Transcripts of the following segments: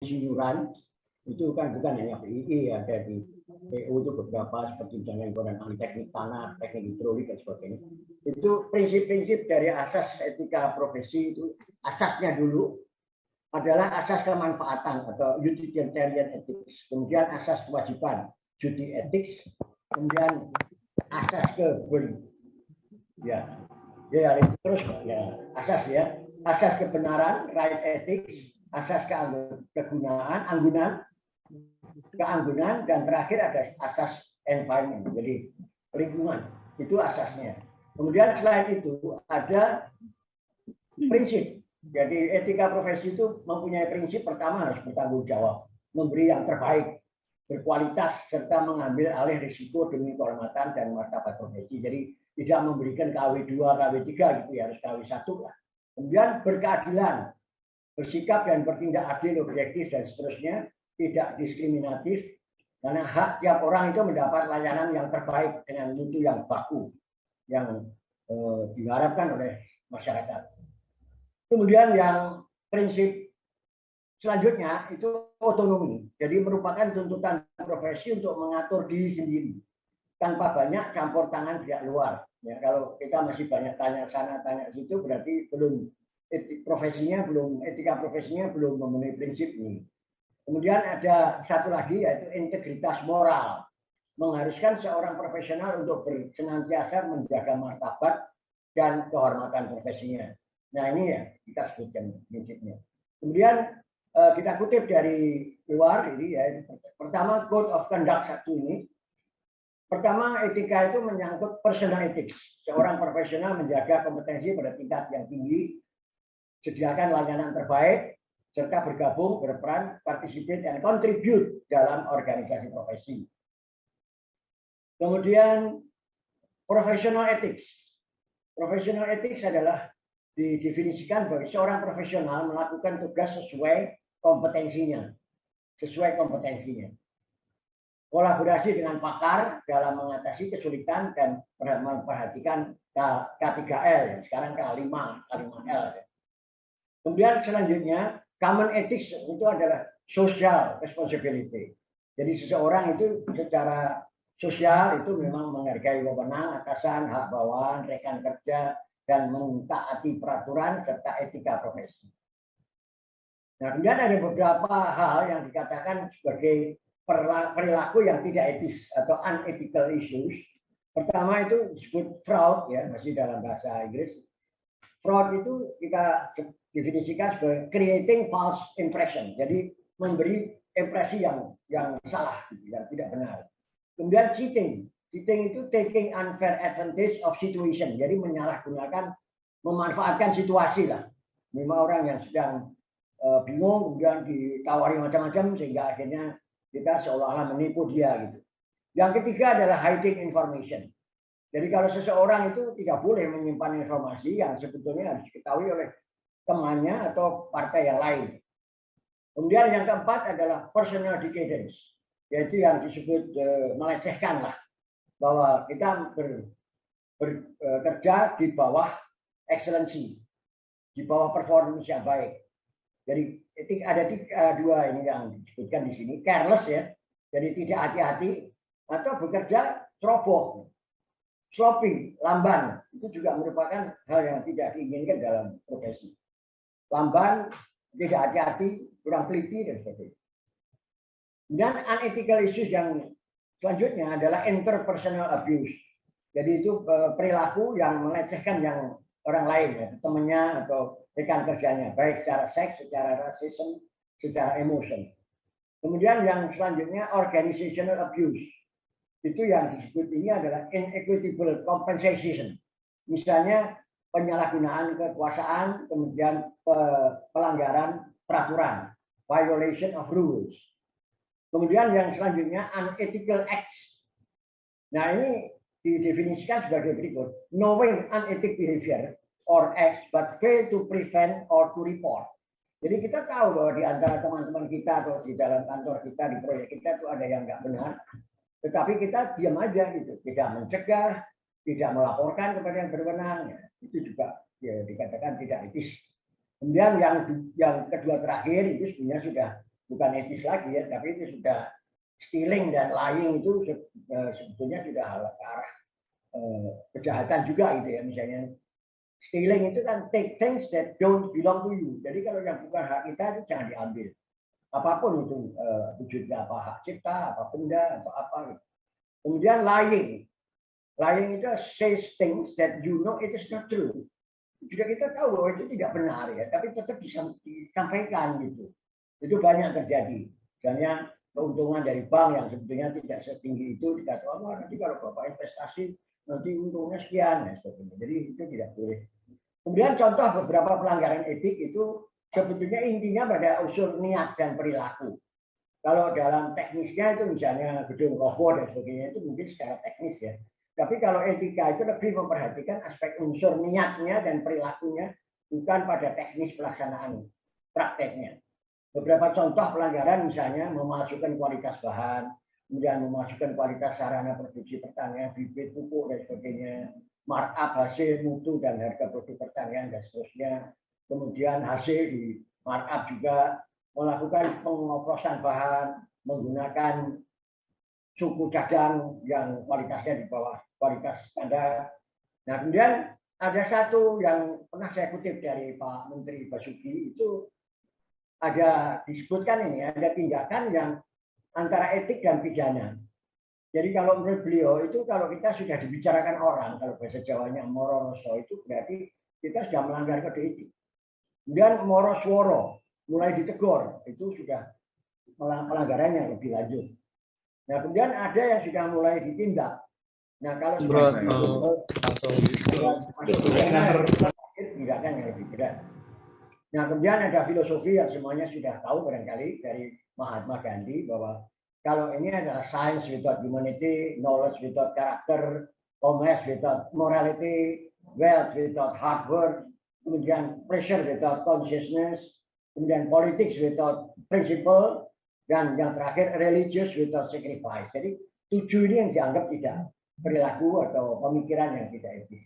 insinyuran itu kan bukan hanya BII, ada di PU itu beberapa seperti misalnya himpunan ahli teknik tanah, teknik hidrolik dan sebagainya. Itu prinsip-prinsip dari asas etika profesi itu asasnya dulu adalah asas kemanfaatan atau utilitarian ethics, kemudian asas kewajiban duty ethics, kemudian asas terus ya asas kebenaran right ethics, asas keanggunan, dan terakhir ada asas environment, jadi lingkungan, itu asasnya. Kemudian selain itu ada prinsip. Jadi etika profesi itu mempunyai prinsip, pertama harus bertanggung jawab, memberi yang terbaik, berkualitas, serta mengambil alih risiko demi kehormatan dan martabat profesi. Jadi tidak memberikan KW2, KW3 gitu ya, harus KW1 lah. Kemudian berkeadilan, bersikap dan bertindak adil, objektif dan seterusnya, tidak diskriminatif, karena hak tiap orang itu mendapat layanan yang terbaik dengan mutu yang baku yang diharapkan oleh masyarakat. Kemudian yang prinsip selanjutnya itu otonomi, jadi merupakan tuntutan profesi untuk mengatur diri sendiri tanpa banyak campur tangan pihak luar. Ya, kalau kita masih banyak tanya sana tanya situ, berarti etika profesinya belum memenuhi prinsip ini. Kemudian ada satu lagi yaitu integritas moral, mengharuskan seorang profesional untuk senantiasa menjaga martabat dan kehormatan profesinya. Nah ini ya kita sebutkan prinsipnya. Kemudian kita kutip dari luar ini ya. Pertama, Code of Conduct 1 ini. Pertama, etika itu menyangkut personal ethics. Seorang profesional menjaga kompetensi pada tingkat yang tinggi, sediakan layanan terbaik, serta bergabung, berperan, participate, dan contribute dalam organisasi profesi. Kemudian professional ethics. Professional ethics adalah didefinisikan bahwa seorang profesional melakukan tugas sesuai kompetensinya. Kolaborasi dengan pakar dalam mengatasi kesulitan dan memperhatikan K3L, sekarang K5L. Kemudian selanjutnya, common ethics itu adalah social responsibility. Jadi seseorang itu secara sosial itu memang menghargai wewenang, atasan, hak bawahan, rekan kerja, dan mentaati peraturan serta etika profesi. Nah, kemudian ada beberapa hal yang dikatakan sebagai perilaku yang tidak etis atau unethical issues. Pertama itu disebut fraud, ya, masih dalam bahasa Inggris. Fraud itu kita definisikan sebagai creating false impression, jadi memberi impresi yang salah, yang tidak benar. Kemudian cheating itu taking unfair advantage of situation, jadi menyalahgunakan, memanfaatkan situasi lah. Memang orang yang sedang bingung, kemudian ditawari macam-macam sehingga akhirnya kita seolah-olah menipu dia gitu. Yang ketiga adalah hiding information. Jadi kalau seseorang itu tidak boleh menyimpan informasi yang sebetulnya harus diketahui oleh temannya atau partai yang lain. Kemudian yang keempat adalah personal decadence, yaitu yang disebut melecehkan lah, bahwa kita bekerja di bawah excellency, di bawah performance yang baik. Jadi ada dua ini yang disebutkan di sini, careless ya, jadi tidak hati-hati, atau bekerja ceroboh, sloppy, lamban, itu juga merupakan hal yang tidak diinginkan dalam profesi. Lamban, tidak hati-hati, kurang teliti dan sebagainya. Dan unethical issues yang selanjutnya adalah interpersonal abuse. Jadi itu perilaku yang melecehkan yang orang lain, ya, temannya atau rekan kerjanya, baik secara seks, secara rasisme, secara emotion. Kemudian yang selanjutnya organizational abuse. Itu yang disebut ini adalah inequitable compensation. Misalnya penyalahgunaan kekuasaan, kemudian pelanggaran peraturan, violation of rules. Kemudian yang selanjutnya unethical acts. Nah ini didefinisikan sebagai berikut: knowing unethical behavior or acts but fail to prevent or to report. Jadi kita tahu bahwa di antara teman-teman kita atau di dalam kantor kita, di proyek kita itu ada yang nggak benar, tetapi kita diam aja gitu, tidak mencegah, tidak melaporkan kepada yang berwenang, ya, itu juga ya, dikatakan tidak etis. Kemudian yang kedua terakhir itu sebenarnya sudah bukan etis lagi ya, tapi itu sudah stealing dan lying itu sebetulnya sudah ke arah kejahatan juga gitu ya. Misalnya stealing itu kan take things that don't belong to you. Jadi kalau yang bukan hak kita itu jangan diambil. Apapun itu wujudnya apa, hak cipta, apa benda, atau apa. Gitu. Kemudian lying. Lying itu says things that you know it is not true. Sudah kita tahu bahwa itu tidak benar ya, tapi tetap disampaikan gitu. Itu banyak terjadi. Misalnya keuntungan dari bank yang sebetulnya tidak setinggi itu dikatakan, oh, nanti kalau Bapak investasi nanti untungnya sekian ya, sebetulnya. Jadi itu tidak boleh. Kemudian contoh beberapa pelanggaran etik itu sebetulnya intinya pada unsur niat dan perilaku. Kalau dalam teknisnya itu misalnya gedung roboh dan sebagainya itu mungkin secara teknis ya. Tapi kalau etika itu lebih memperhatikan aspek unsur niatnya dan perilakunya, bukan pada teknis pelaksanaan prakteknya. Beberapa contoh pelanggaran misalnya memalsukan kualitas bahan, kemudian memalsukan kualitas sarana produksi pertanian, bibit, pupuk, dan sebagainya, markup hasil, mutu, dan harga produk pertanian, dan seterusnya. Kemudian hasil di markup juga, melakukan pengoplosan bahan, menggunakan suku cadang yang kualitasnya di bawah kualitas standar. Nah, kemudian ada satu yang pernah saya kutip dari Pak Menteri Basuki, itu ada disebutkan ini, ada tindakan yang antara etik dan pidana. Jadi kalau menurut beliau itu kalau kita sudah dibicarakan orang, kalau bahasa Jawanya moroso itu berarti kita sudah melanggar kode etik. Kemudian morosworo, mulai ditegur, itu sudah pelanggaran yang lebih lanjut. Nah, kemudian ada yang sudah mulai ditindak. Nah, kalau tindakan yang lebih berat. Nah, kemudian ada filosofi yang semuanya sudah tahu barangkali dari Mahatma Gandhi bahwa kalau ini adalah science without humanity, knowledge without character, commerce without morality, wealth without hard work, kemudian pressure without consciousness, kemudian politics without principle, dan yang terakhir religious without sacrifice. Jadi 7 ini yang dianggap tidak perilaku atau pemikiran yang tidak etis.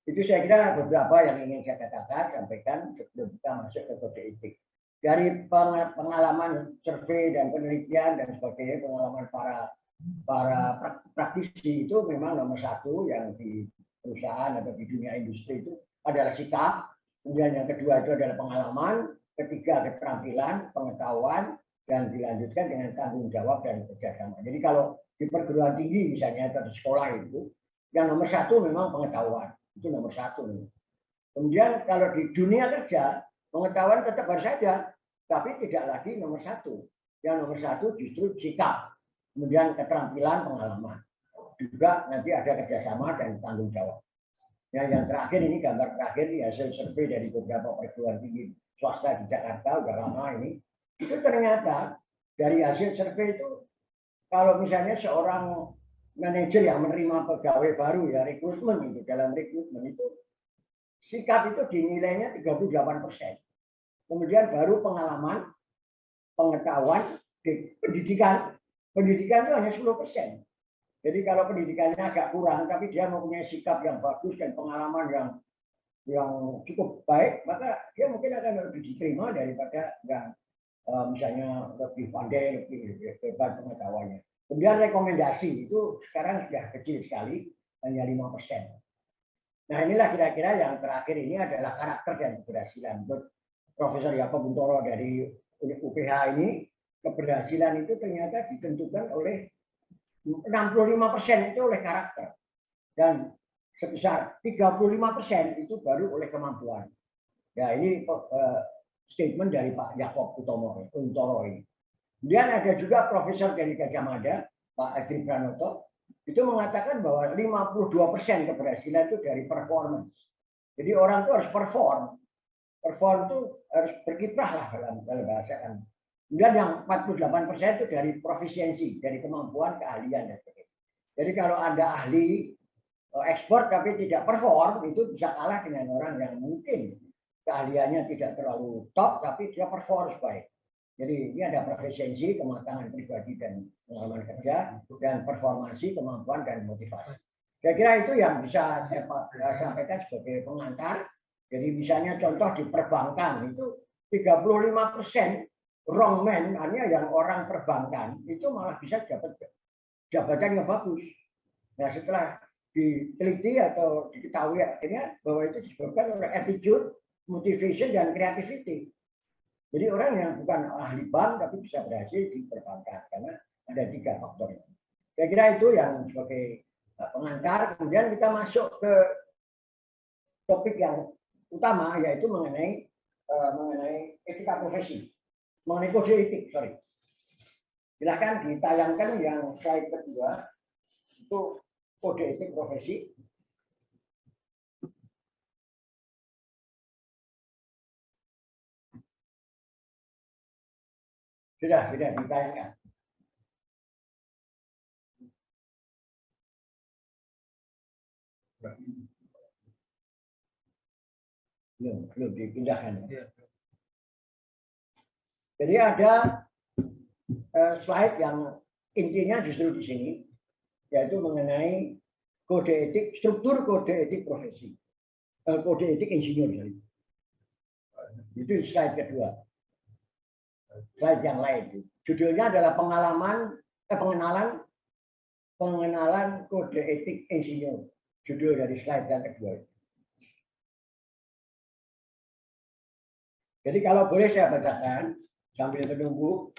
Itu saya kira beberapa yang ingin saya katakan, sampaikan sebelum kita masuk ke kode etik. Dari pengalaman survei dan penelitian dan sebagainya, pengalaman para praktisi itu memang nomor 1 yang di perusahaan atau di dunia industri itu adalah sikap. Kemudian yang kedua itu adalah pengalaman, ketiga keterampilan, pengetahuan, dan dilanjutkan dengan tanggung jawab dan kerjasama. Jadi kalau di perguruan tinggi misalnya atau di sekolah itu, yang nomor 1 memang pengetahuan, itu nomor 1. Kemudian kalau di dunia kerja, pengetahuan tetap harus ada, tapi tidak lagi nomor 1. Yang nomor 1 justru sikap, kemudian keterampilan, pengalaman. Juga nanti ada kerjasama dan tanggung jawab. Nah, yang terakhir ini gambar terakhir di hasil survei dari beberapa perguruan tinggi swasta di Jakarta, udah lama ini. Itu ternyata dari hasil survei itu kalau misalnya seorang manajer yang menerima pegawai baru ya rekrutmen itu dalam rekrutmen itu sikap itu dinilainya 38%. Kemudian baru pengalaman, pengetahuan, pendidikan itu hanya 10%. Jadi kalau pendidikannya agak kurang tapi dia mempunyai sikap yang bagus dan pengalaman yang cukup baik, maka dia mungkin akan lebih diterima daripada yang misalnya lebih pandai, lebih hebat pengetahuannya. Kemudian rekomendasi itu sekarang sudah kecil sekali, hanya 5%. Nah, inilah kira-kira yang terakhir ini adalah karakter dan keberhasilan. Menurut Profesor Yakob Buntoro dari UPH ini, keberhasilan itu ternyata ditentukan oleh 65% itu oleh karakter. Dan sebesar 35% itu baru oleh kemampuan. Ya, ini statement dari Pak Yakob Buntoro ini. Kemudian ada juga profesor dari Gajah Mada, Pak Adri Pranoto, itu mengatakan bahwa 52% keberhasilan itu dari performance. Jadi orang itu harus perform. Perform itu harus berkiprah lah dalam bahasa kan. Kemudian yang 48% itu dari profisiensi, dari kemampuan, keahlian dan sebagainya. Jadi kalau Anda ahli ekspor tapi tidak perform, itu bisa kalah dengan orang yang mungkin keahliannya tidak terlalu top tapi dia perform baik. Jadi ini ada profesiensi, kematangan pribadi dan pengalaman kerja, dan performansi, kemampuan dan motivasi. Saya kira itu yang bisa saya sampaikan sebagai pengantar. Jadi misalnya contoh di perbankan itu 35% wrong man, artinya yang orang perbankan itu malah bisa dapat jabatan yang bagus. Nah, setelah diteliti atau diketahui akhirnya bahwa itu disebabkan oleh attitude, motivation, dan creativity. Jadi orang yang bukan ahli bank tapi bisa berhasil di perbankan karena ada 3 faktor ini. Saya kira itu yang sebagai pengantar. Kemudian kita masuk ke topik yang utama, yaitu mengenai etika profesi, mengenai kode etik. Silahkan ditayangkan yang slide kedua, itu kode etik profesi. Sudah ditayangkan. Belum dipindahkan. Jadi ada slide yang intinya justru di sini, yaitu mengenai kode etik, struktur kode etik profesi, kode etik insinyur. Itu slide kedua. Slide yang lain. Judulnya adalah pengenalan kode etik insinyur. Judul dari slide yang kedua. Jadi kalau boleh saya bacakan sambil menunggu.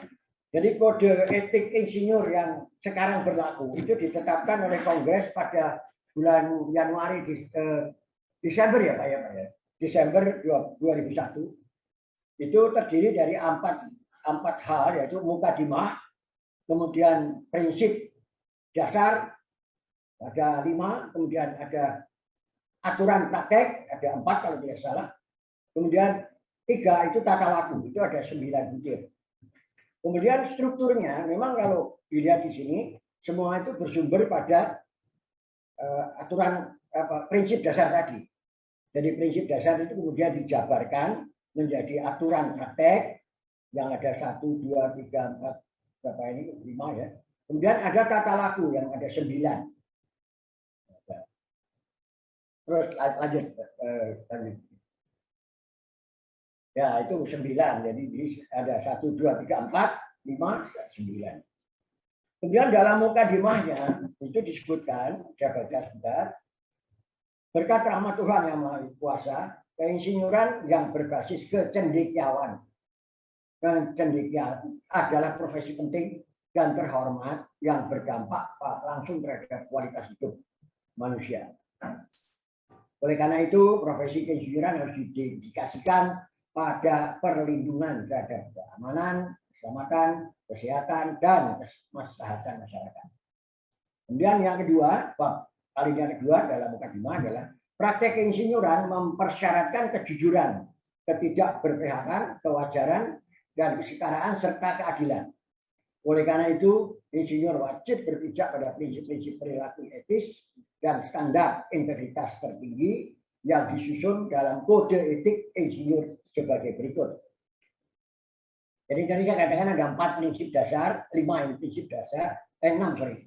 Jadi kode etik insinyur yang sekarang berlaku itu ditetapkan oleh Kongres pada bulan Januari Desember ya Pak ya. Desember 2001. Itu terdiri dari empat hal, yaitu mukadimah, kemudian prinsip dasar ada 5, kemudian ada aturan praktek ada 4 kalau tidak salah, kemudian 3 itu tata laku, itu ada 9 butir. Kemudian strukturnya memang kalau dilihat di sini semua itu bersumber pada aturan prinsip dasar tadi. Jadi prinsip dasar itu kemudian dijabarkan menjadi aturan praktek yang ada 1, 2, 3, 4, berapa ini 5 ya. Kemudian ada tata laku yang ada 9. Terus lanjut. Ya itu 9. Jadi ada 1, 2, 3, 4, 5, 9. Kemudian dalam mukadimahnya itu disebutkan, saya baca sebentar. Berkat rahmat Tuhan yang Maha Kuasa, keinsinyuran yang berbasis kecendekiawan. Cendekia adalah profesi penting dan terhormat yang berdampak langsung terhadap kualitas hidup manusia. Oleh karena itu, profesi keinsinyuran harus didedikasikan pada perlindungan terhadap keamanan, keselamatan, kesehatan, dan kemaslahatan masyarakat. Kemudian yang kedua, yang kedua dalam mukadimah adalah praktek keinsinyuran mempersyaratkan kejujuran, ketidakberpihakan, kewajaran, dan kesetaraan serta keadilan. Oleh karena itu, insinyur wajib berpijak pada prinsip-prinsip perilaku etis dan standar integritas tertinggi yang disusun dalam kode etik insinyur sebagai berikut. Jadi tadi saya katakan ada 4 prinsip dasar, 5 prinsip dasar, 6 sorry.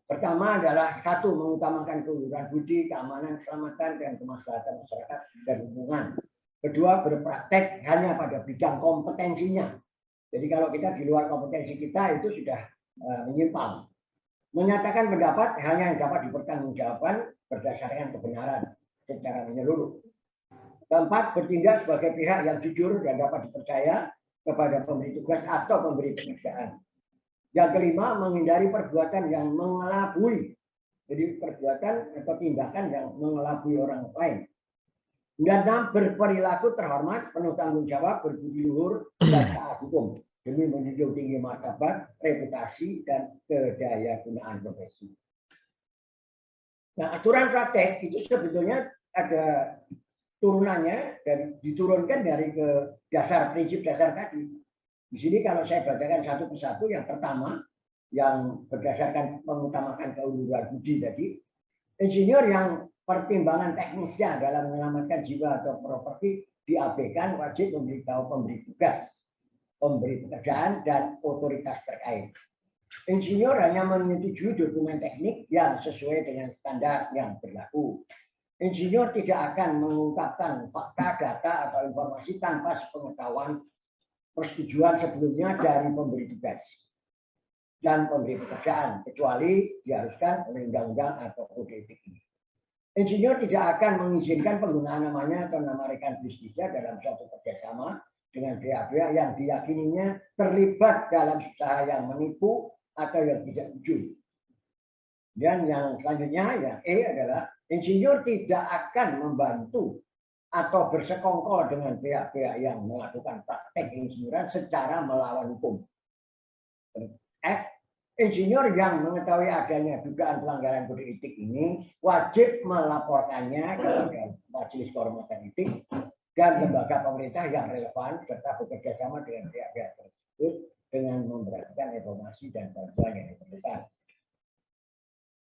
Pertama adalah 1, mengutamakan keluhuran budi, keamanan, keselamatan, dan kemaslahatan masyarakat dan hubungan. Kedua, berpraktek hanya pada bidang kompetensinya. Jadi kalau kita di luar kompetensi kita itu sudah menyimpang. Menyatakan pendapat hanya yang dapat dipertanggungjawabkan berdasarkan kebenaran secara menyeluruh. Keempat, bertindak sebagai pihak yang jujur dan dapat dipercaya kepada pemberi tugas atau pemberi pekerjaan. Yang kelima, menghindari perbuatan yang mengelabui. Jadi perbuatan atau tindakan yang mengelabui orang lain. Dan 6, berperilaku terhormat, penuh tanggung jawab, berbudi luhur, dan taat hukum demi menjunjung tinggi martabat, reputasi, dan kedayagunaan profesi. Nah, aturan praktek itu sebetulnya ada turunannya dan diturunkan dari ke dasar prinsip dasar tadi. Di sini kalau saya bacakan satu persatu, yang pertama yang berdasarkan mengutamakan keluhuran budi tadi, insinyur yang pertimbangan teknisnya dalam menyelamatkan jiwa atau properti diabaikan wajib memberitahu pemberi tugas, pemberi pekerjaan, dan otoritas terkait. Insinyur hanya menyetujui dokumen teknik yang sesuai dengan standar yang berlaku. Insinyur tidak akan mengungkapkan fakta, data, atau informasi tanpa sepengetahuan persetujuan sebelumnya dari pemberi tugas dan pemberi pekerjaan, kecuali diharuskan oleh undang-undang atau kode etik ini. Insinyur tidak akan mengizinkan penggunaan namanya atau nama rekan bisnisnya dalam suatu kerjasama dengan pihak-pihak yang diyakininya terlibat dalam usaha yang menipu atau yang tidak jujur. Dan yang selanjutnya, yang E adalah insinyur tidak akan membantu atau bersekongkol dengan pihak-pihak yang melakukan praktek insinyuran secara melawan hukum. F, insinyur yang mengetahui adanya dugaan pelanggaran kode etik ini wajib melaporkannya kepada Majelis Kehormatan Etik dan lembaga pemerintah yang relevan serta bekerja sama dengan pihak-pihak tersebut dengan memperhatikan informasi dan bantuan yang diperlukan.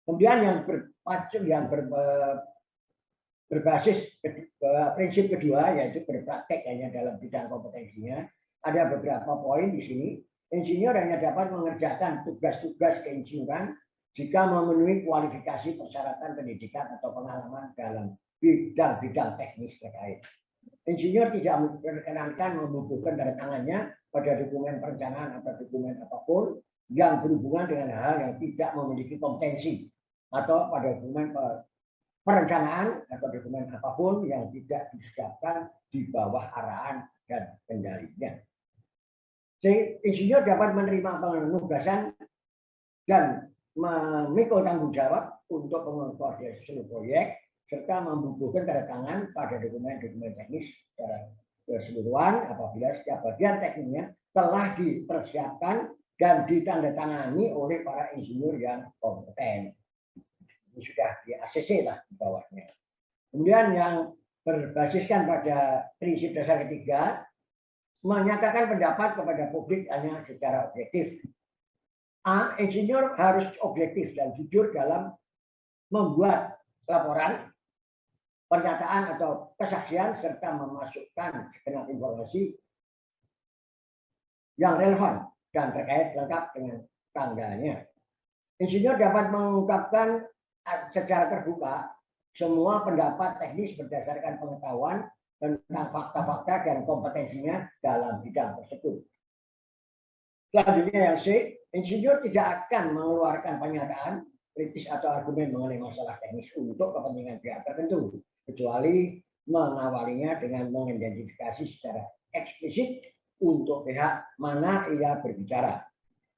Kemudian yang berbasis prinsip kedua yaitu berpraktek hanya dalam bidang kompetensinya. Ada beberapa poin di sini. Insinyur hanya dapat mengerjakan tugas-tugas keinsinyuran jika memenuhi kualifikasi persyaratan pendidikan atau pengalaman dalam bidang-bidang teknis terkait. Insinyur tidak diperkenankan membubuhkan tanda tangannya pada dokumen perencanaan atau dokumen apapun yang berhubungan dengan hal yang tidak memiliki kompetensi atau pada dokumen perencanaan atau dokumen apapun yang tidak disiapkan di bawah arahan dan kendalinya. Insinyur dapat menerima penugasan dan memikul tanggung jawab untuk mengkoordinasi seluruh proyek serta membubuhkan tanda tangan pada dokumen-dokumen teknis secara keseluruhan apabila setiap bagian teknisnya telah dipersiapkan dan ditandatangani oleh para insinyur yang kompeten. Ini sudah di ACC lah di bawahnya. Kemudian yang berbasiskan pada prinsip dasar ketiga, menyatakan pendapat kepada publik hanya secara objektif. A, insinyur harus objektif dan jujur dalam membuat laporan, pernyataan atau kesaksian serta memasukkan segenap informasi yang relevan dan terkait lengkap dengan tanggalnya. Insinyur dapat mengungkapkan secara terbuka semua pendapat teknis berdasarkan pengetahuan tentang fakta-fakta dan kompetensinya dalam bidang tersebut. Selanjutnya yang C, insinyur tidak akan mengeluarkan pernyataan kritis atau argumen mengenai masalah teknis untuk kepentingan pihak tertentu, kecuali mengawalinya dengan mengidentifikasi secara eksplisit untuk pihak mana ia berbicara,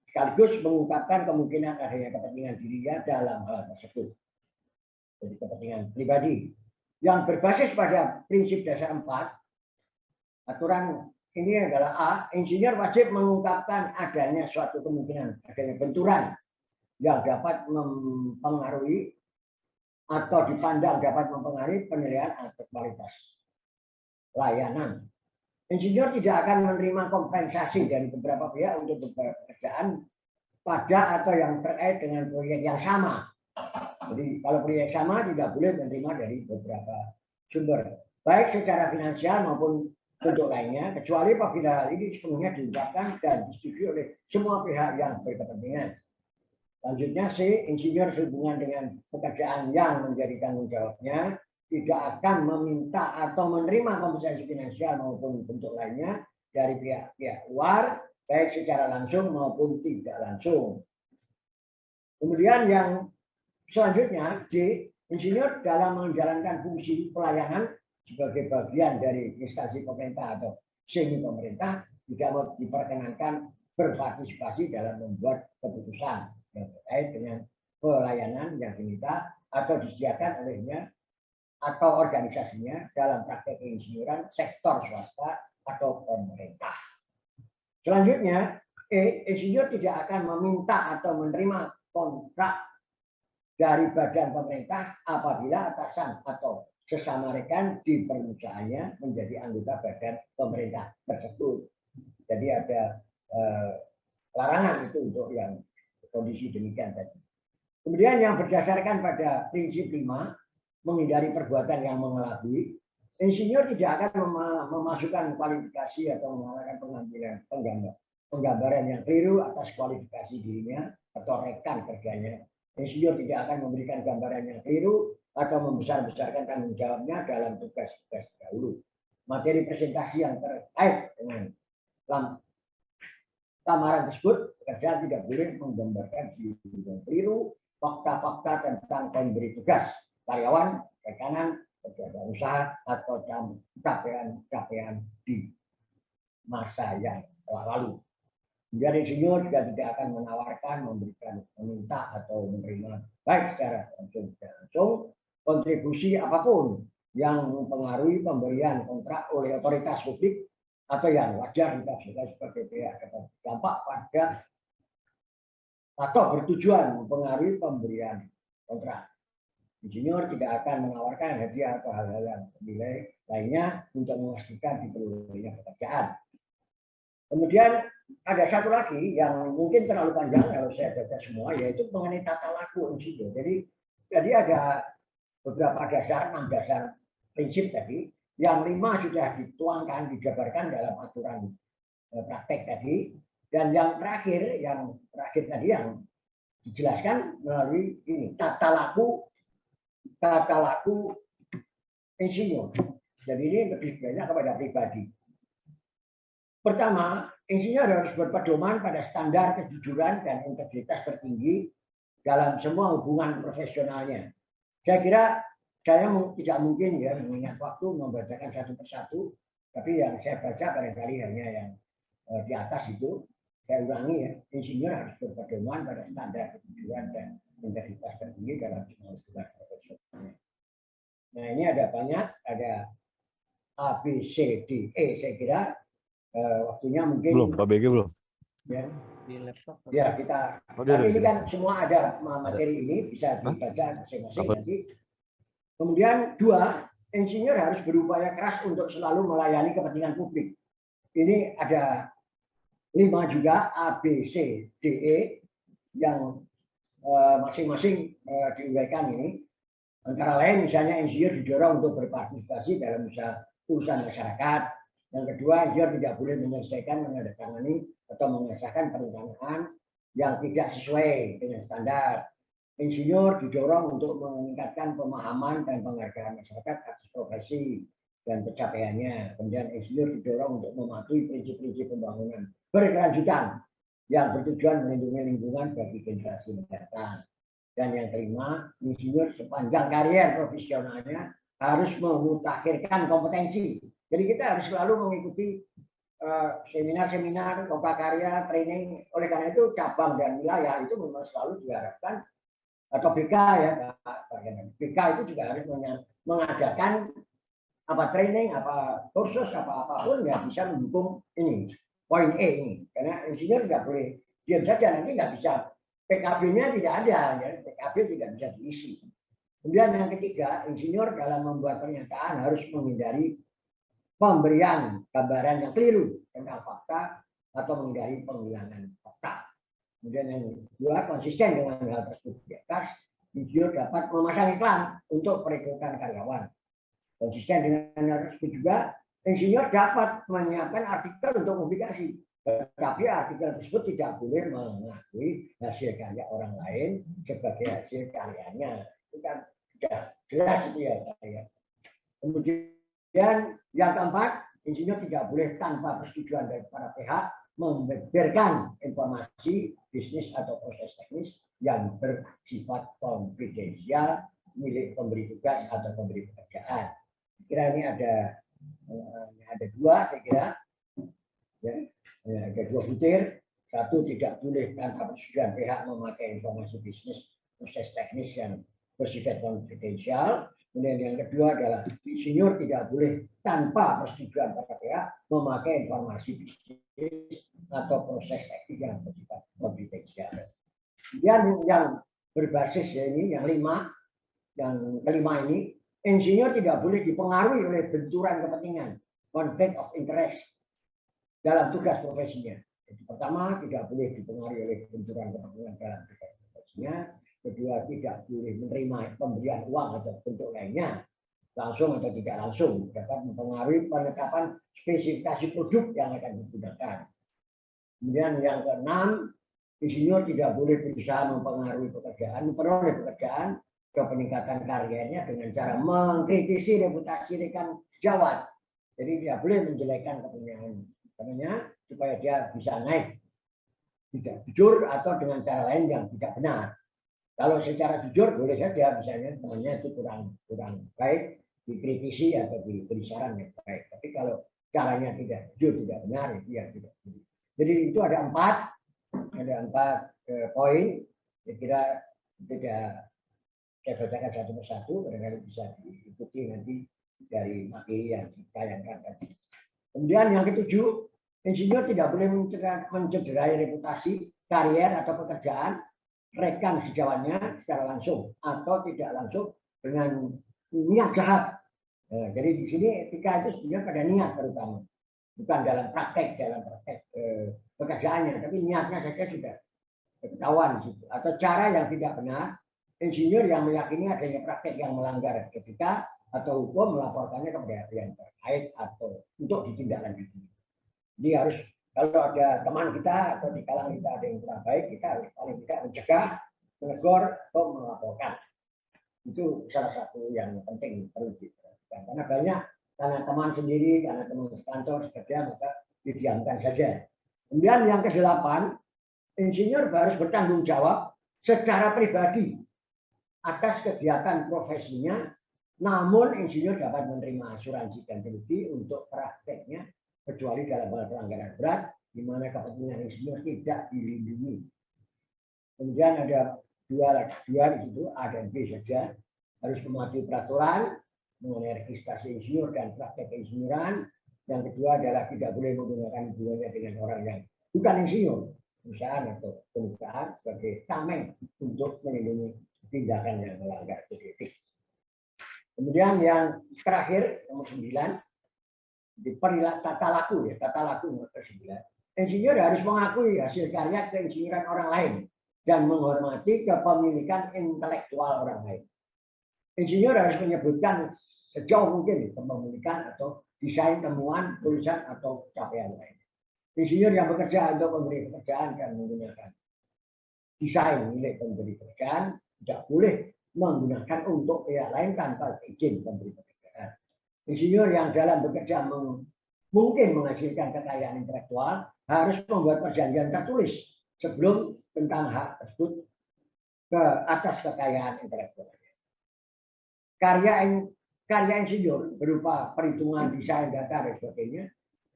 sekaligus mengungkapkan kemungkinan adanya kepentingan dirinya dalam hal tersebut. Jadi kepentingan pribadi. Yang berbasis pada prinsip dasar 4, aturan ini adalah A, insinyur wajib mengungkapkan adanya suatu kemungkinan adanya benturan yang dapat mempengaruhi atau dipandang dapat mempengaruhi penilaian atau kualitas layanan. Insinyur tidak akan menerima kompensasi dari beberapa pihak untuk beberapa pekerjaan pada atau yang terkait dengan proyek yang sama. Jadi kalau proyek sama tidak boleh menerima dari beberapa sumber, baik secara finansial maupun bentuk lainnya, kecuali apabila hal ini sepenuhnya diungkapkan dan disetujui oleh semua pihak yang berkepentingan. Selanjutnya C, insinyur sehubungan dengan pekerjaan yang menjadi tanggung jawabnya tidak akan meminta atau menerima kompensasi finansial maupun bentuk lainnya dari pihak-pihak luar, baik secara langsung maupun tidak langsung. Kemudian yang selanjutnya, D, insinyur dalam menjalankan fungsi pelayanan sebagai bagian dari instansi pemerintah atau semi pemerintah tidak diperkenankan berpartisipasi dalam membuat keputusan yang terkait dengan pelayanan yang diminta atau disediakan olehnya atau organisasinya dalam praktek insinyuran sektor swasta atau pemerintah. Selanjutnya, E, insinyur tidak akan meminta atau menerima kontrak dari badan pemerintah apabila atasan atau sesama rekan di perusahaannya menjadi anggota badan pemerintah tersebut. Jadi ada larangan itu untuk yang kondisi demikian tadi. Kemudian yang berdasarkan pada prinsip 5, menghindari perbuatan yang mengelabui, insinyur tidak akan memasukkan kualifikasi atau mengarahkan penggambaran yang keliru atas kualifikasi dirinya atau rekan kerjanya. Insinyur tidak akan memberikan gambaran yang keliru atau membesar-besarkan tanggung jawabnya dalam tugas-tugas dahulu. Materi presentasi yang terkait dengan lamaran tersebut, pekerja tidak boleh menggambarkan yang keliru, fakta-fakta tentang pemberi tugas, karyawan, rekanan, pekerja usaha, atau capaian di masa yang telah lalu. Kemudian insinyur juga tidak akan menawarkan, memberikan, meminta, atau menerima, baik secara langsung tidak langsung, kontribusi apapun yang mempengaruhi pemberian kontrak oleh otoritas publik atau yang wajar ditafsirkan sebagai pihak dampak pada atau bertujuan mempengaruhi pemberian kontrak. Insinyur tidak akan menawarkan hadiah atau hal-hal yang bernilai lainnya untuk memastikan diperolehnya pekerjaan. Kemudian ada satu lagi yang mungkin terlalu panjang kalau saya baca semua, yaitu mengenai tata laku insinyur. Jadi ada beberapa dasar, 6 dasar prinsip tadi, yang 5 sudah dituangkan, dijabarkan dalam aturan praktek tadi, dan yang terakhir tadi yang dijelaskan melalui ini tata laku insinyur. Jadi ini lebih banyak kepada pribadi. Pertama, insinyur harus berpedoman pada standar kejujuran dan integritas tertinggi dalam semua hubungan profesionalnya. Saya kira saya tidak mungkin ya mengingat waktu membacakan satu persatu, tapi yang saya baca barangkali hanya yang di atas itu. Saya ulangi ya, insinyur harus berpedoman pada standar kejujuran dan integritas tertinggi dalam semua hubungan profesionalnya. Nah ini ada banyak, ada A, B, C, D, E. Saya kira waktunya mungkin belum, Pak BG belum. Ya, di laptop. ya kita. Tapi ini kan semua ada materi ini bisa dibaca masing-masing nanti. Kemudian 2, insinyur harus berupaya keras untuk selalu melayani kepentingan publik. Ini ada 5 juga A, B, C, D, E yang masing-masing diuraikan ini. Antara lain misalnya insinyur didorong untuk berpartisipasi dalam urusan masyarakat. Yang kedua, insinyur tidak boleh menyelesaikan, menandatangani atau mengesahkan perencanaan yang tidak sesuai dengan standar. Insinyur didorong untuk meningkatkan pemahaman dan penghargaan masyarakat atas profesi dan pencapaiannya. Kemudian insinyur didorong untuk mematuhi prinsip-prinsip pembangunan berkelanjutan yang bertujuan melindungi lingkungan bagi generasi mendatang. Dan yang kelima, insinyur sepanjang karier profesionalnya harus memutakhirkan kompetensi. Jadi kita harus selalu mengikuti seminar-seminar, loka karya, training. Oleh karena itu cabang dan wilayah itu memang selalu diharapkan, atau BK ya, BK itu juga harus mengajarkan apa training, apa kursus, apapun ya bisa mendukung ini poin E ini. Karena insinyur tidak boleh diam saja, nanti nggak bisa, PKB-nya tidak ada, ya. PKB tidak bisa diisi. Kemudian yang ketiga, insinyur dalam membuat pernyataan harus menghindari pemberian gambaran yang keliru tentang fakta atau menghindari penghilangan fakta. Kemudian yang kedua, konsisten dengan hal tersebut di atas, insinyur dapat memasang iklan untuk perekrutan karyawan. Konsisten dengan hal tersebut juga, insinyur dapat menyiapkan artikel untuk publikasi. Tetapi artikel tersebut tidak boleh mengakui hasil karya orang lain sebagai hasil karyanya. Itu kan sudah jelas itu ya. Kemudian yang keempat, insinyur tidak boleh tanpa persetujuan dari para pihak membeberkan informasi bisnis atau proses teknis yang bersifat konfidensial milik pemberi tugas atau pemberi pekerjaan. Kira ini ada 2, saya kira. Ya, ada 2 butir. 1, tidak boleh tanpa persetujuan pihak memakai informasi bisnis proses teknis yang bersifat konfidensial. Kemudian yang kedua adalah insinyur tidak boleh tanpa persetujuan para pihak memakai informasi bisnis atau proses teknis yang bersifat konfidensial. Kemudian yang berbasis ya ini yang 5, yang kelima ini, insinyur tidak boleh dipengaruhi oleh benturan kepentingan, conflict of interest dalam tugas profesinya. Jadi, pertama, tidak boleh dipengaruhi oleh benturan kepentingan dalam tugas profesinya. Kedua, tidak boleh menerima pemberian uang atau bentuk lainnya, langsung atau tidak langsung, dapat mempengaruhi penetapan spesifikasi produk yang akan digunakan. Kemudian yang keenam, insinyur tidak boleh berusaha mempengaruhi memperoleh pekerjaan ke peningkatan karyanya dengan cara mengkritisi reputasi rekan sejawat. Jadi tidak boleh menjelekkan kepentingan temannya supaya dia bisa naik tidak jujur atau dengan cara lain yang tidak benar. Kalau secara jujur boleh saja misalnya temannya itu kurang baik, dikritisi atau diberi saran yang baik. Tapi kalau caranya tidak jujur, tidak benar, itu ya tidak. Jadi itu ada empat poin. Saya kira tidak saya bacakan satu persatu, barangkali bisa diikuti nanti dari materi yang ditayangkan tadi. Kemudian yang ketujuh, insinyur tidak boleh mencederai reputasi, karier atau pekerjaan rekan sejawatnya secara langsung atau tidak langsung dengan niat jahat. Nah, jadi di sini etika itu sebenarnya pada niat terutama, bukan dalam praktek pekerjaannya, tapi niatnya saja sudah ketahuan atau cara yang tidak benar. Insinyur yang meyakini adanya praktek yang melanggar etika atau hukum melaporkannya kepada yang terkait atau untuk ditindaklanjuti. Jadi harus kalau ada teman kita atau di kalangan kita ada yang kurang baik, kita harus paling tidak mencegah, menegur, atau melaporkan. Itu salah satu yang penting perlu diperhatikan. Karena banyak, karena teman sendiri, karena teman kantor, sekerja, maka didiamkan saja. Kemudian yang ke-8, insinyur harus bertanggung jawab secara pribadi atas kegiatan profesinya, namun insinyur dapat menerima asuransi ganti rugi untuk prakteknya kecuali dalam hal pelanggaran berat di mana kepentingan insinyur tidak dilindungi. Kemudian ada dua di situ, A dan B saja, harus mematuhi peraturan mengenai registrasi insinyur dan praktek keinsinyuran. Yang kedua adalah tidak boleh menggunakan hubungannya dengan orang yang bukan insinyur, perusahaan atau perusahaan sebagai tameng untuk melindungi tindakan yang melanggar etik. Kemudian yang terakhir nomor 9, di tata laku nomor 9. Insinyur harus mengakui hasil karya keinsinyuran orang lain dan menghormati kepemilikan intelektual orang lain. Insinyur harus menyebutkan sejauh mungkin kepemilikan atau desain temuan, tulisan atau capaian lain. Insinyur yang bekerja untuk pemberi pekerjaan dan menggunakan desain milik pemberi pekerjaan tidak boleh menggunakan untuk pihak lain tanpa izin pemberi pekerjaan. Insinyur yang dalam bekerja mungkin menghasilkan kekayaan intelektual harus membuat perjanjian tertulis sebelum tentang hak tersebut ke atas kekayaan intelektual. Karya insinyur berupa perhitungan, desain, data, dan sebagainya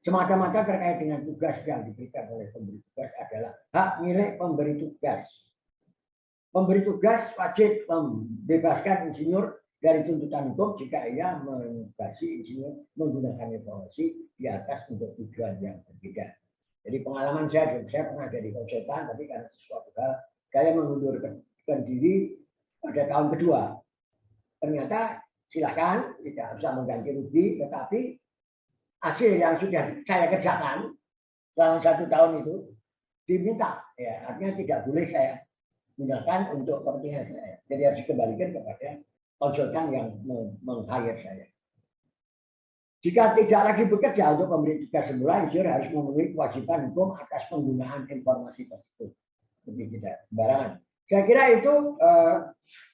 semata-mata terkait dengan tugas yang diberikan oleh pemberi tugas adalah hak milik pemberi tugas. Pemberi tugas wajib membebaskan insinyur dari tuntutan hukum jika ia menugasi insinyur menggunakan informasi di atas untuk tujuan yang berbeda. Jadi pengalaman saya pernah jadi konsultan, tapi karena sesuatu hal saya mengundurkan diri pada tahun kedua. Ternyata silakan tidak usah mengganti rugi, tetapi hasil yang sudah saya kerjakan selama 1 tahun itu diminta, ya artinya tidak boleh saya gunakan untuk kepentingan saya. Jadi harus dikembalikan kepada konsultan yang meng-hire saya. Jika tidak lagi bekerja untuk pemberi tugas semula, insinyur harus memenuhi kewajiban hukum atas penggunaan informasi tersebut. Jadi tidak sembarangan. Saya kira itu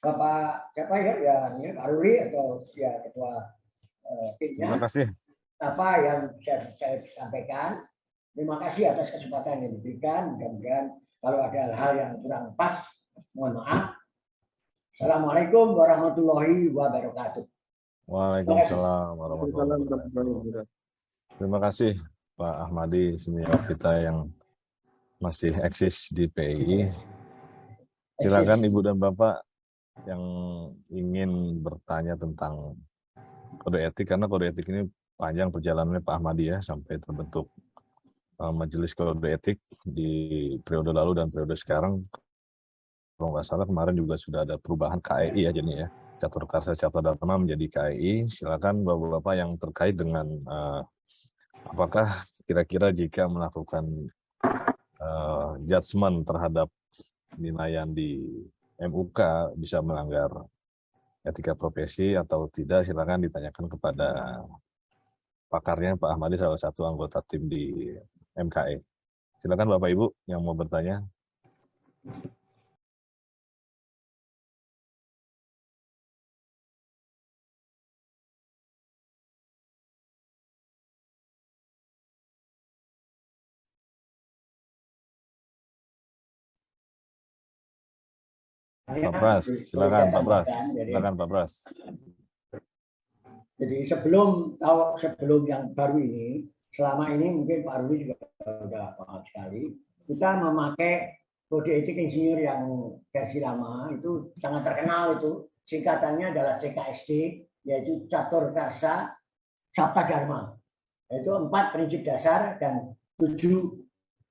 Bapak siapa ya Pak Ruri atau ya ketua timnya. Terima kasih. Apa yang saya sampaikan. Terima kasih atas kesempatan yang diberikan. Mudah-mudahan kalau ada hal yang kurang pas, mohon maaf. Assalamualaikum warahmatullahi wabarakatuh. Waalaikumsalam warahmatullahi wabarakatuh. Terima kasih Pak Ahmadi, senior kita yang masih eksis di PII. Silakan Ibu dan Bapak yang ingin bertanya tentang kode etik, karena kode etik ini panjang perjalanannya Pak Ahmadi ya, sampai terbentuk majelis kode etik di periode lalu dan periode sekarang. Kalau nggak salah kemarin juga sudah ada perubahan KEI ya jadinya ya. Catur Karsa Cipta Dharma menjadi KEI. Silakan Bapak-Bapak yang terkait dengan apakah kira-kira jika melakukan judgement terhadap penilaian di MUK bisa melanggar etika profesi atau tidak, silakan ditanyakan kepada pakarnya Pak Ahmadi, salah satu anggota tim di MKE. Silakan Bapak Ibu yang mau bertanya. Pak Pras, silakan Pak Pras. Silakan Pak Pras. Jadi sebelum yang baru ini, selama ini mungkin Pak Ruli juga sudah paham sekali, kita memakai kode etik insinyur yang versi lama itu sangat terkenal itu, singkatannya adalah CKSD, yaitu Catur Karsa Sabta Dharma. Yaitu 4 prinsip dasar dan 7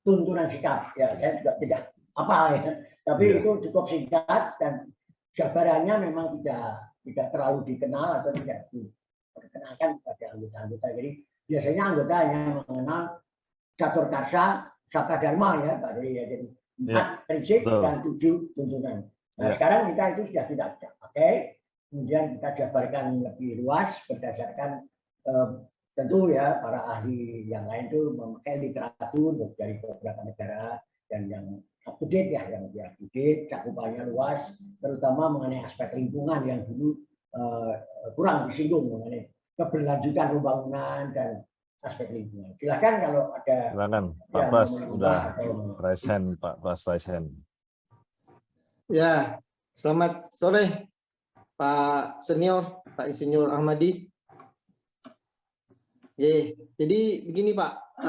tuntunan sikap. Ya, saya juga tidak apa ya, tapi itu cukup singkat dan jabarannya memang tidak terlalu dikenal atau tidak diperkenalkan kepada anggota-anggota. Jadi biasanya anggota hanya mengenal Catur Karsa Sabta Dharma ya Pak Doli ya. Jadi 4 prinsip dan 7 tuntunan. Nah sekarang kita itu sudah tidak pakai, kemudian kita jabarkan lebih luas berdasarkan tentu ya para ahli yang lain itu memakai literatur dari beberapa negara dan yang up to date ya, yang up to date, cakupannya luas, terutama mengenai aspek lingkungan yang dulu kurang disinggung mengenai keberlanjutan pembangunan dan aspek lingkungan. Silakan kalau ada. Silakan Pak Pras sudah raise hand, Pak Pras raise hand. Ya, selamat sore Pak Senior, Pak Insinyur Ahmadi. Jadi begini Pak,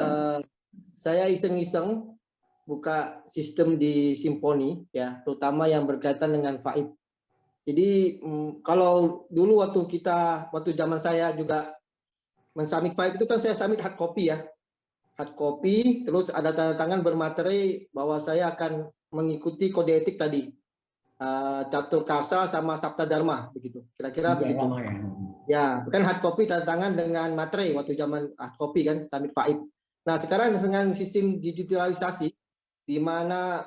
saya iseng-iseng buka sistem di Simponi ya, terutama yang berkaitan dengan FAIB. Jadi kalau dulu waktu zaman saya juga mensubmit FAIB itu kan saya submit hard copy ya, hard copy, terus ada tanda tangan bermaterai bahwa saya akan mengikuti kode etik tadi, Catur Karsa sama Sabta Dharma begitu, kira-kira begitu. Ya, kan hard copy tanda tangan dengan materai waktu zaman hard copy kan, submit FAIB. Nah sekarang dengan sistem digitalisasi, di mana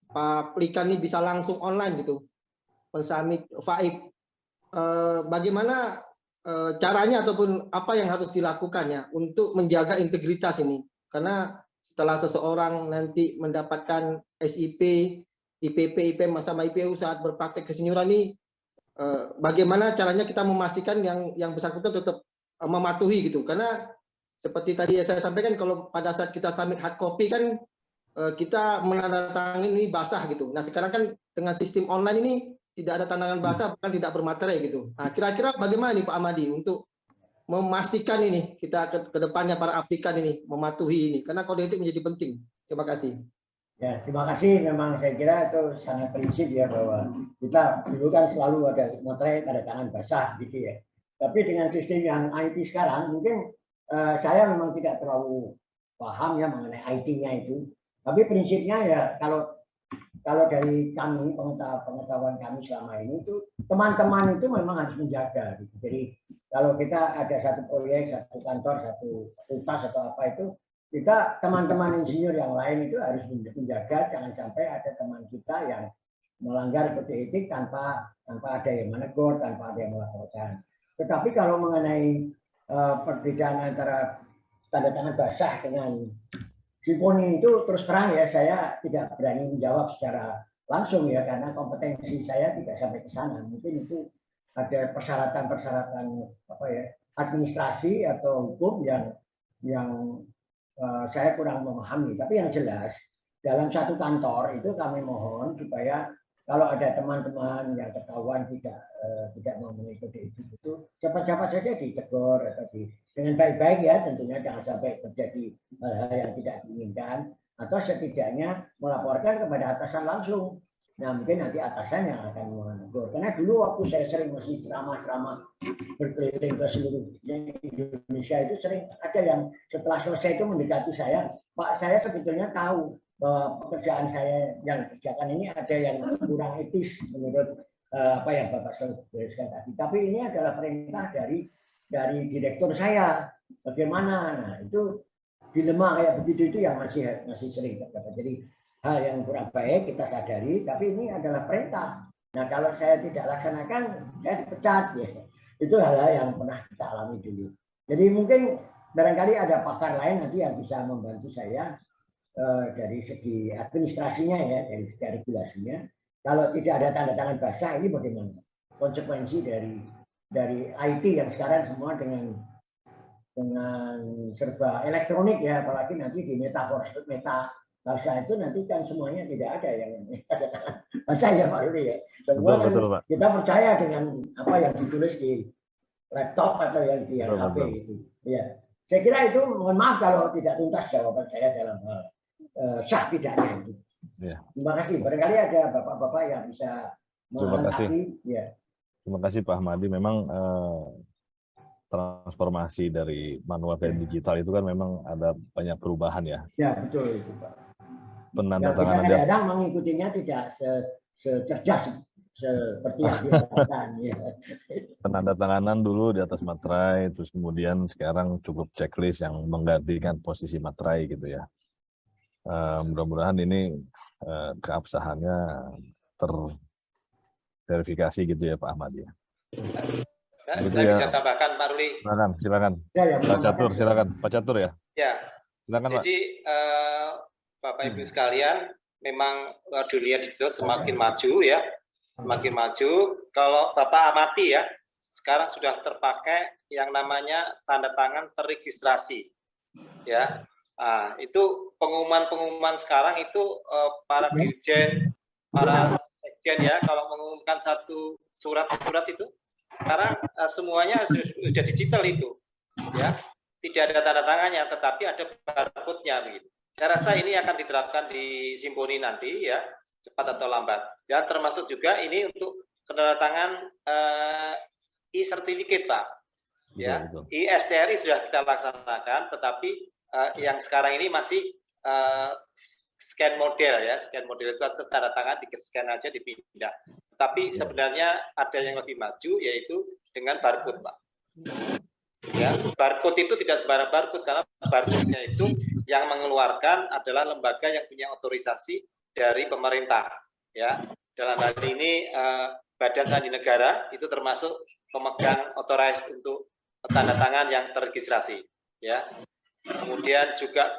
Pak Plikan ini bisa langsung online gitu, mensubmit FAIB. Bagaimana caranya ataupun apa yang harus dilakukan ya untuk menjaga integritas ini? Karena setelah seseorang nanti mendapatkan SIP, IPP, IPM sama IPU saat berpraktek kesenioran ini, bagaimana caranya kita memastikan yang bersangkutan tetap mematuhi gitu? Karena seperti tadi saya sampaikan, kalau pada saat kita submit hard copy kan kita menandatangani ini basah gitu. Nah sekarang kan dengan sistem online ini tidak ada tandangan basah, bahkan tidak bermaterai gitu. Nah kira-kira bagaimana nih Pak Ahmadi untuk memastikan ini kita ke depannya para aplikan ini mematuhi ini, karena kode etik menjadi penting. Terima kasih. Ya, terima kasih. Memang saya kira itu sangat prinsip ya, bahwa kita dulu kan selalu ada materai tanda tangan basah gitu ya. Tapi dengan sistem yang IT sekarang, mungkin saya memang tidak terlalu paham ya mengenai IT-nya itu. Tapi prinsipnya ya kalau dari kami, pengetahuan kami selama ini itu teman-teman itu memang harus menjaga gitu. Jadi kalau kita ada satu proyek, satu kantor, satu fakultas atau apa itu, kita teman-teman insinyur yang lain itu harus menjaga jangan sampai ada teman kita yang melanggar kode etik tanpa ada yang menegur, tanpa ada yang melaporkan. Tetapi kalau mengenai perbedaan antara tanda tangan basah dengan Simponi itu terus terang ya, saya tidak berani menjawab secara langsung ya, karena kompetensi saya tidak sampai ke sana. Mungkin itu ada persyaratan-persyaratan apa ya, administrasi atau hukum yang saya kurang memahami. Tapi yang jelas dalam satu kantor itu kami mohon supaya kalau ada teman-teman yang ketahuan tidak memenuhi kode etik itu cepat-cepat saja ditegur atau dengan baik-baik ya, tentunya jangan sampai terjadi hal-hal yang tidak diinginkan, atau setidaknya melaporkan kepada atasan langsung. Nah mungkin nanti atasan yang akan menegur. Karena dulu waktu saya sering masih ceramah-ceramah berkeliling ke seluruh Indonesia itu sering ada yang setelah selesai itu mendekati saya, Pak saya sebetulnya tahu bahwa pekerjaan saya yang kerjakan ini ada yang kurang etis menurut apa yang Bapak sebutkan tadi. Tapi ini adalah perintah dari direktur saya. Bagaimana? Nah itu dilema kayak begitu itu yang masih sering terjadi. Jadi hal yang kurang baik kita sadari, tapi ini adalah perintah. Nah kalau saya tidak laksanakan, saya dipecat ya. Itu hal-hal yang pernah kita alami dulu. Jadi mungkin barangkali ada pakar lain nanti yang bisa membantu saya dari segi administrasinya ya, dari segi regulasinya. Kalau tidak ada tanda tangan basah, ini bagaimana konsekuensi dari IT yang sekarang semua dengan serba elektronik ya, apalagi nanti di metaverse itu nanti kan semuanya tidak ada yang tanda tangan basah ya Pak Rudi ya. Semua kan betul, Pak. kita percaya dengan apa yang ditulis di laptop atau yang di Betul, HP betul. itu. Ya, saya kira itu, mohon maaf kalau tidak tuntas jawaban saya dalam hal sah tidaknya itu. Ya. Terima kasih. Barangkali ada bapak-bapak yang bisa Terima kasih. melengkapi. Ya. Terima kasih Pak Ahmadi. Memang transformasi dari manual ke digital itu kan memang ada banyak perubahan ya. Ya, betul itu Pak. Penandatanganan kita kadang-kadang mengikutinya tidak secerdas seperti yang diharapkan. Ya. Penandatanganan dulu di atas materai, terus kemudian sekarang cukup checklist yang menggantikan posisi materai gitu ya. Mudah-mudahan ini keabsahannya terverifikasi gitu ya Pak Ahmadi. Saya bisa tambahkan Pak Ruli. Silakan. Ya, Pak Catur, silakan. Pak Catur ya. Ya. Silakan, Pak. Jadi Bapak Ibu sekalian, memang dunia digital semakin maju ya, semakin maju. Kalau Bapak amati ya, sekarang sudah terpakai yang namanya tanda tangan terregistrasi, ya. Nah, itu pengumuman sekarang itu para dirjen, para sekjen ya, kalau mengumumkan satu surat itu, sekarang semuanya sudah digital itu, ya. Tidak ada tanda tangannya, tetapi ada barcode-nya begitu. Saya rasa ini akan diterapkan di Simponi nanti ya, cepat atau lambat. Dan termasuk juga ini untuk kedatangan e-certificate Pak. Ya, e-STRI sudah kita laksanakan, tetapi yang sekarang ini masih scan model ya, scan model itu tanda tangan di-scan aja dipindah. Tapi sebenarnya ada yang lebih maju yaitu dengan barcode Pak. Ya, barcode itu tidak sembarang barcode karena barcode-nya itu yang mengeluarkan adalah lembaga yang punya otorisasi dari pemerintah. Ya, dalam hal ini Badan Sandi Negara itu termasuk pemegang otorisasi untuk tanda tangan yang terregistrasi. Ya, kemudian juga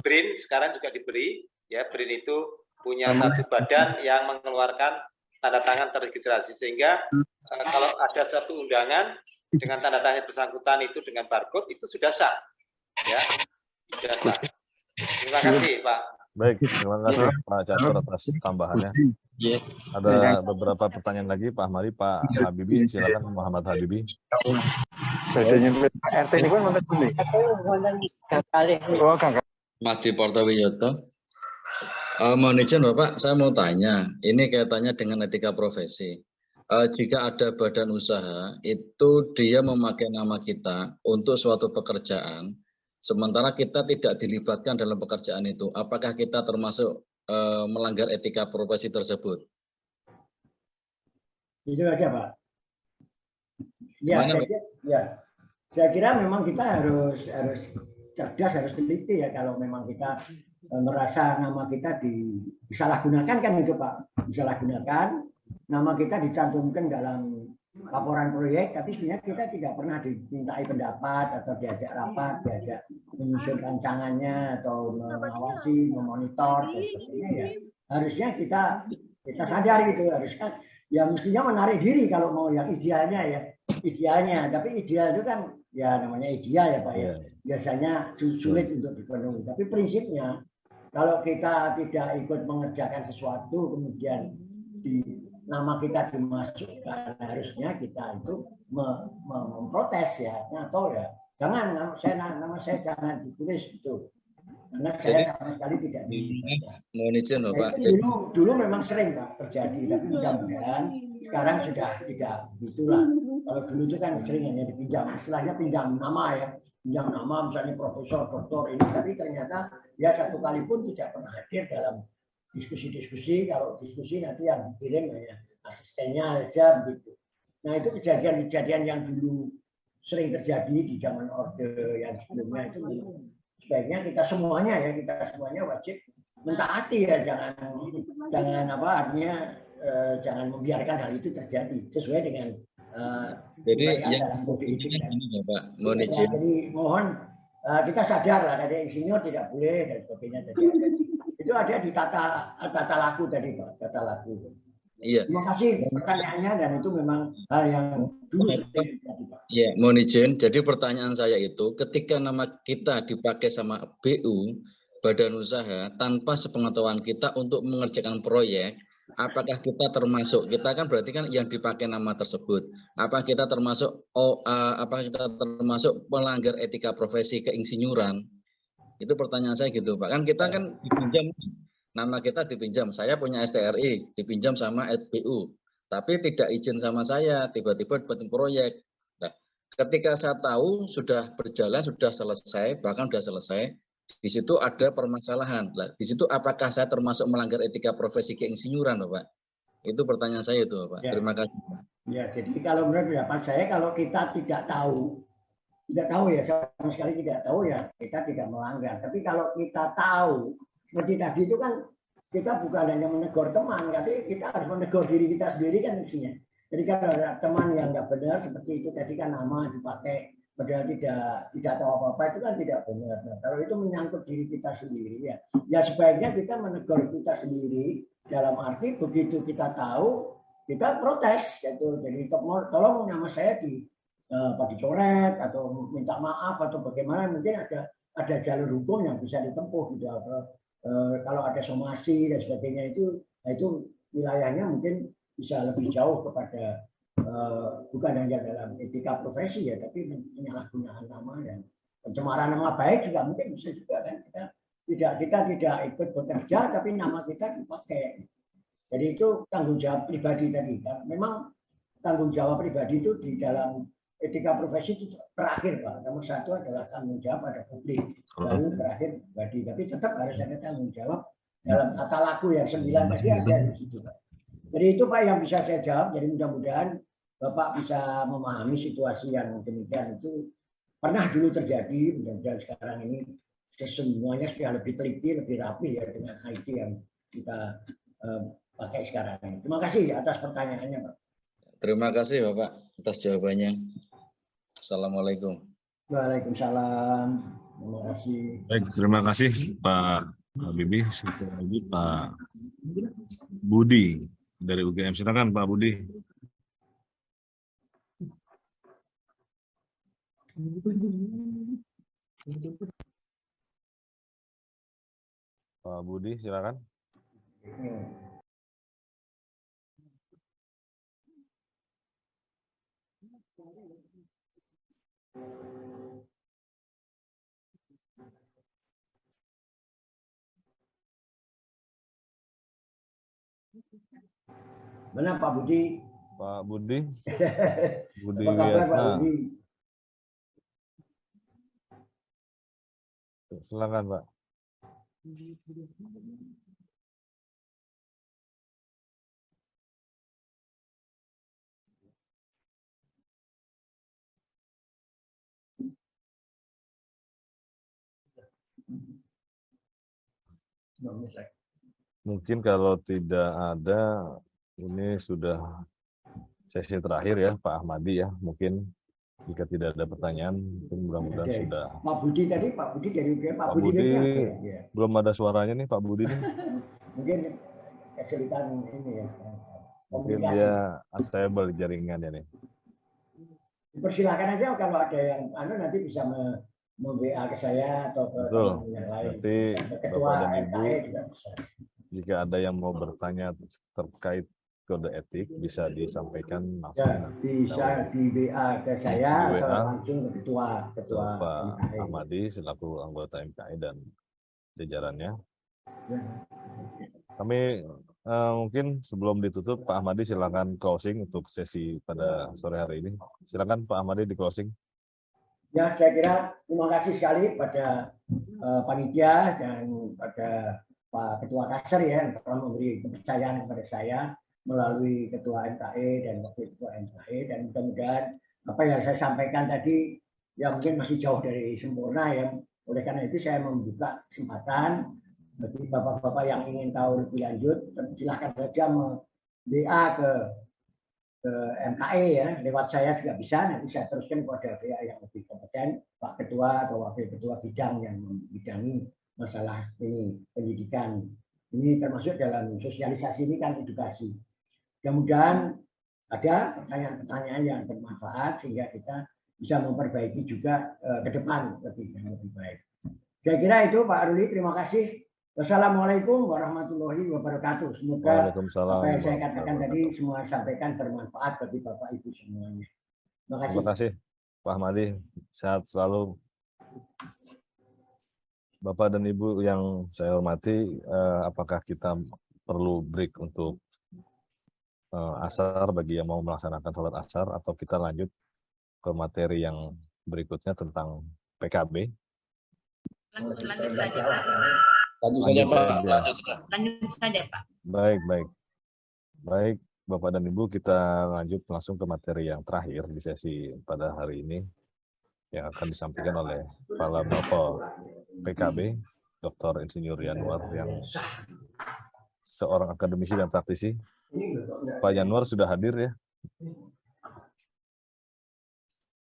BRIN sekarang juga diberi. Ya, BRIN itu punya satu badan yang mengeluarkan tanda tangan terregistrasi sehingga kalau ada satu undangan dengan tanda tangan bersangkutan itu dengan barcode itu sudah sah, ya, sudah sah. Terima kasih Pak. Baik, terima kasih Pak Catur atas tambahannya. Ada beberapa pertanyaan lagi Pak Ahmadi, Pak Habibie, silakan Muhammad Habibie. RT ini kan mana sini? Mahdi Portowiyoto. Mohon izin Bapak, saya mau tanya, ini kaitannya dengan etika profesi. Jika ada badan usaha, itu dia memakai nama kita untuk suatu pekerjaan, sementara kita tidak dilibatkan dalam pekerjaan itu, apakah kita termasuk melanggar etika profesi tersebut? Itu aja Pak. Ya, saya kira memang kita harus cerdas, harus teliti ya kalau memang kita merasa nama kita disalahgunakan kan itu Pak, disalahgunakan. Nama kita dicantumkan dalam laporan proyek, tapi sebenarnya kita tidak pernah dimintai pendapat atau diajak rapat, diajak menyusun rancangannya atau mengawasi, memonitor, dan sebagainya ya. Harusnya kita sadar gitu, harusnya ya mestinya menarik diri kalau mau yang idealnya ya, idealnya. Tapi ideal itu kan ya namanya ideal ya Pak ya. Biasanya sulit untuk dipenuhi. Tapi prinsipnya kalau kita tidak ikut mengerjakan sesuatu kemudian nama kita dimasukkan, harusnya kita itu memprotes ya, atau ya jangan nama saya jangan ditulis itu, karena saya sama sekali tidak mohon izin Pak. Dulu memang sering Pak terjadi, tapi mudah-mudahan sekarang sudah tidak begitulah. Kalau dulu itu kan sering hanya dipinjam, istilahnya pinjam nama ya, pinjam nama misalnya profesor, doktor ini, tapi ternyata ya satu kali pun tidak pernah hadir dalam diskusi-diskusi. Kalau diskusi nanti yang dikirim ya asistennya aja begitu. Nah itu kejadian-kejadian yang dulu sering terjadi di zaman orde yang sebelumnya itu sebaiknya kita semuanya wajib mentaati ya, jangan apa artinya jangan membiarkan hal itu terjadi sesuai dengan jadi yang dalam kode etik ini Pak, mohon izin. Jadi mohon kita sadar lah, ada insinyur tidak boleh dan sebagainya tadi. Itu ada di tata laku tadi Pak, tata laku. Iya. Terima kasih pertanyaannya, dan itu memang hal yang dulu terjadi Pak. Iya, mohon izin. Jadi pertanyaan saya itu, ketika nama kita dipakai sama BU, badan usaha, tanpa sepengetahuan kita untuk mengerjakan proyek, apakah kita termasuk, kita kan berarti kan yang dipakai nama tersebut, apakah kita termasuk melanggar etika profesi keinsinyuran? Itu pertanyaan saya gitu, Pak. Kan kita kan dipinjam, nama kita dipinjam, saya punya STRI, dipinjam sama SBU, tapi tidak izin sama saya, tiba-tiba buat proyek. Nah, ketika saya tahu sudah berjalan, sudah selesai, bahkan sudah selesai, di situ ada permasalahan. Nah, di situ apakah saya termasuk melanggar etika profesi keinsinyuran, Bapak? Itu pertanyaan saya itu, Pak. Ya. Terima kasih. Ya, jadi kalau menurut pendapat saya, kalau kita tidak tahu ya, sama sekali tidak tahu ya, kita tidak melanggar. Tapi kalau kita tahu, seperti tadi itu kan kita bukan hanya menegur teman, tapi kita harus menegur diri kita sendiri kan mestinya. Jadi kalau ada teman yang nggak benar seperti itu tadi kan nama dipakai padahal tidak tahu apa-apa itu kan tidak benar. Nah, kalau itu menyangkut diri kita sendiri ya sebaiknya kita menegur kita sendiri dalam arti begitu kita tahu kita protes yaitu jadi tolong nama saya dicoret atau minta maaf atau bagaimana, mungkin ada jalur hukum yang bisa ditempuh gitu. Kalau ada somasi dan sebagainya itu wilayahnya mungkin bisa lebih jauh kepada bukan hanya dalam etika profesi ya, tapi penyalahgunaan nama dan pencemaran nama baik juga mungkin bisa juga kan, kita tidak ikut bekerja tapi nama kita dipakai. Jadi itu tanggung jawab pribadi tadi kan. Memang tanggung jawab pribadi itu di dalam etika profesi itu terakhir Pak. Nomor satu adalah tanggung jawab pada publik, lalu terakhir pribadi. Tapi tetap harus ada tanggung jawab dalam tata laku yang 9 tadi ada di situ Pak. Jadi itu Pak yang bisa saya jawab. Jadi mudah-mudahan Bapak bisa memahami situasi yang demikian itu pernah dulu terjadi. Mudah-mudahan sekarang ini semuanya sudah lebih teliti, lebih rapi ya dengan IT yang kita pakai sekarang ini. Terima kasih atas pertanyaannya Pak. Terima kasih Bapak atas jawabannya. Assalamualaikum. Waalaikumsalam. Terima kasih. Baik, terima kasih Pak Habibie. Sekali lagi Pak Budi dari UGM. Silakan Pak Budi. Pak Budi, silakan. Mana Pak Budi? Pak Budi. Budi Apa kabar Pak Budi? Silakan Pak. Mungkin kalau tidak ada, ini sudah sesi terakhir ya Pak Ahmadi ya. Mungkin jika tidak ada pertanyaan, mungkin mudah-mudahan sudah. Pak Budi tadi, Pak Budi dari UGM, Pak Budi ya. Belum ada suaranya nih Pak Budi nih. Mungkin kesulitan ini ya. Mungkin dia unstable jaringannya nih. Persilakan aja kalau ada yang nanti bisa WA ke saya atau ke yang lain. Nanti Ketua Bapak dan Ibu, juga bisa. Jika ada yang mau bertanya terkait kode etik, bisa disampaikan langsung. Ya, bisa di WA ke saya di WA, atau langsung ke Ketua Pak MKI. Ahmadi selaku anggota MKI dan jajarannya. Ya. Kami mungkin sebelum ditutup, Pak Ahmadi silakan closing untuk sesi pada sore hari ini. Silakan Pak Ahmadi di closing. Ya, saya kira terima kasih sekali pada panitia dan pada Pak Ketua Kasar ya yang telah memberi kepercayaan kepada saya melalui Ketua MKI dan Wakil Ketua MKI, dan mudah-mudahan apa yang saya sampaikan tadi ya mungkin masih jauh dari sempurna ya. Oleh karena itu saya membuka kesempatan bagi bapak-bapak yang ingin tahu lebih lanjut, silahkan saja WA ke MKI ya, lewat saya juga bisa, nanti saya teruskan kepada pihak yang lebih kompeten, Pak Ketua atau Wakil Ketua bidang yang membidangi masalah ini pendidikan. Ini termasuk dalam sosialisasi ini kan edukasi. Mudah-mudahan ada pertanyaan-pertanyaan yang bermanfaat sehingga kita bisa memperbaiki juga ke depan lebih baik. Saya kira itu Pak Ruli, terima kasih Wassalamualaikum warahmatullahi wabarakatuh. Semoga Waalaikumsalam. apa yang saya katakan tadi semua sampaikan bermanfaat bagi Bapak Ibu semuanya. Terima kasih. Terima kasih Pak Ahmadi. Sehat selalu. Bapak dan Ibu yang saya hormati, apakah kita perlu break untuk asar bagi yang mau melaksanakan sholat asar, atau kita lanjut ke materi yang berikutnya tentang PKB? Lanjut saja Pak. Lanjut saja Pak. Lanjut saja Pak. Baik Bapak dan Ibu, kita lanjut langsung ke materi yang terakhir di sesi pada hari ini yang akan disampaikan oleh Kepala Bapak PKB, Dr. Insinyur Yanuar, yang seorang akademisi dan praktisi. Pak Yanuar sudah hadir ya?